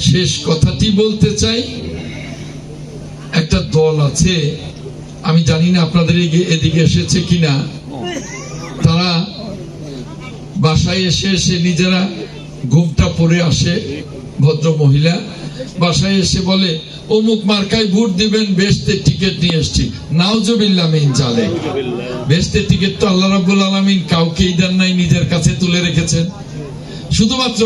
শেষ কথাটি বলতে চাই, একটা দল আছে, আমি জানি না আপনাদের এদিকে এসেছে কিনা, তারা বাসায় এসে নিজেরা ঘুমটা পরে আসে, ভদ্র মহিলা বাসায় এসে বলে অমুক মার্কায় ভোট দিবেন, বেহেশতের টিকিট নিয়ে এসেছি। নাউজুবিল্লাহ মিন জালিক। বেহেশতের টিকিট তো আল্লাহ রাব্বুল আলামিন কাউকেই দেন নাই, নিজের কাছে তুলে রেখেছেন। শুধুমাত্র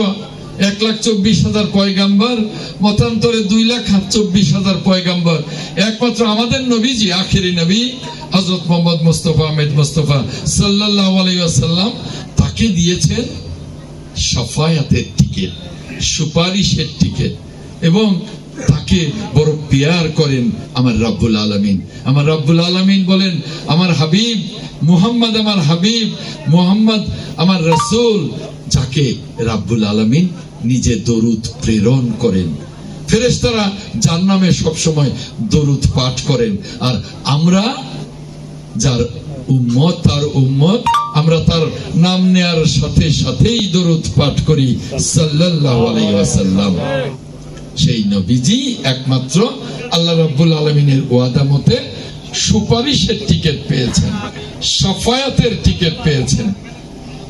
1,24,000 পয়গাম্বর, মতান্তরে 2,24,000 পয়গাম্বর, একমাত্র আমাদের নবীজি আখেরি নবী হযরত মুহাম্মদ মুস্তাফা আহমেদ মুস্তাফা সাল্লাল্লাহু আলাইহি ওয়াসাল্লাম, তাকে দিয়েছেন শাফায়াতের টিকিট, সুপারিশের টিকিট, এবং তাকে বড় পিয়ার করেন আমার রব্বুল আলামিন। আমার রব্বুল আলামিন বলেন, আমার হাবিব মুহাম্মদ, আমার হাবিব মুহাম্মদ আমার রাসূল, যাকে রব্বুল আলামিন নিজে দরুদ প্রেরণ করেন। ফেরেশতারা যার নামে সবসময় দরুদ পাঠ করেন, আর আমরা যার উম্মত, তার উম্মত, আমরা তার নাম নেয়ার সাথে সাথেই দরুদ পাঠ করি সাল্লাল্লাহু আলাইহি ওয়াসাল্লাম। সেই নবীজি একমাত্র আল্লাহ রাব্বুল আলামিনের ওয়াদা মতে সুপারিশের টিকিট পেয়েছেন, শাফায়াতের টিকিট পেয়েছেন।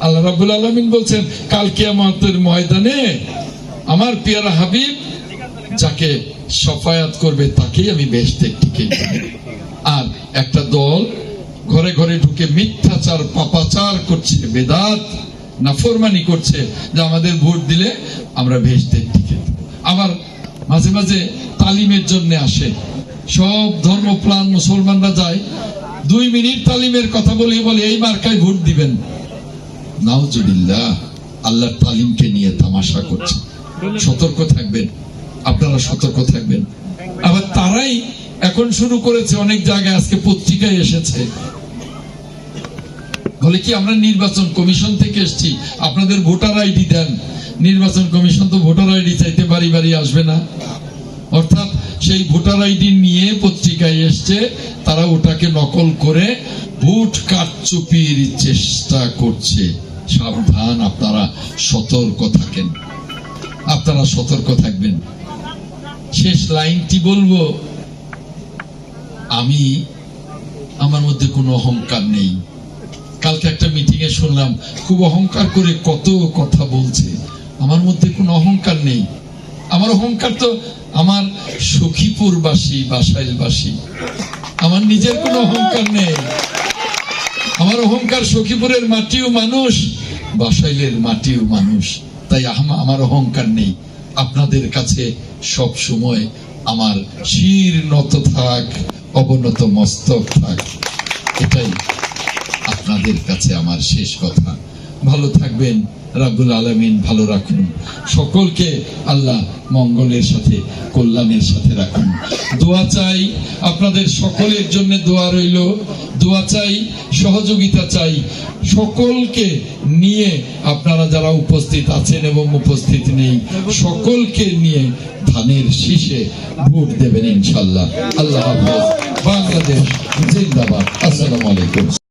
আল্লাহ রাব্বুল আলামিন বলছেন, কাল কিয়ামতের ময়দানে আমার পিয়ারা হাবিব যাকে শাফায়াত করবে তাকেই আমি বেহেশতের টিকিট দেব। আর একটা দল ঘরে ঘরে ঢুকে মিথ্যাচার, পাপাচার করছে, বেদাত নাফরমানি করছে, যে আমাদের ভোট দিলে আমরা বেহেশতের টিকিট। আবার মাঝে মাঝে তালিমের জন্য আসে, সব ধর্মপ্রাণ মুসলমানরা যায়, 2 মিনিট তালিমের কথা বলে এই মার্কায় ভোট দিবেন। নাউজুবিল্লাহ, আল্লাহর তালিমকে নিয়ে তামাশা করছে। সতর্ক থাকবেন, আপনারা সতর্ক থাকবেন। আবার তারাই এখন শুরু করেছে, অনেক জায়গায় আজকে পত্রিকায় এসেছে, বলে কি আমরা নির্বাচন কমিশন থেকে এসেছি, আপনাদের ভোটার আইডি দেন। নির্বাচন কমিশন তো ভোটার আইডি চাইতে বাড়ি বাড়ি আসবে না, অর্থাৎ সেই ভোটার আইডি নিয়ে পত্রিকায় এসছে, তারা ওটাকে নকল করে ভোট কারচুপির চেষ্টা করছে। সাবধান, আপনারা সতর্ক থাকেন, আপনারা সতর্ক থাকবেন। শেষ লাইনটি বলবো, আমি আমার মধ্যে কোনো অহংকার নেই। কালকে একটা মিটিং এ শুনলাম, খুব অহংকার করে কত কথা বলছে। আমার মধ্যে কোনো অহংকার নেই। আমার অহংকার তো আমার সখীপুরবাসী, বাসাইলবাসী। আমার নিজের কোনো অহংকার নেই। আমার অহংকার সখীপুরের মাটিও মানুষ, বাসাইলের মাটিও মানুষ। তাই আমার অহংকার নেই। আপনাদের কাছে সব সময় আমার শির নত থাক, অবনত মস্তক থাক, এটাই আপনাদের কাছে আমার শেষ কথা। ভালো থাকবেন, রাব্বুল আলামিন ভালো রাখুন সকলকে, আল্লাহ মঙ্গলের সাথে কল্যাণের সাথে রাখুন। দোয়া চাই আপনাদের সকলের জন্য, দোয়া রইল। দোয়া চাই, সহযোগিতা চাই সকলকে নিয়ে। আপনারা যারা উপস্থিত আছেন এবং উপস্থিত নেই, সকলকে নিয়ে ধানের শীষে ভোট দেবেন ইনশাআল্লাহ। আল্লাহ হাফেজ। বাংলাদেশ জিন্দাবাদ। আসসালামু আলাইকুম।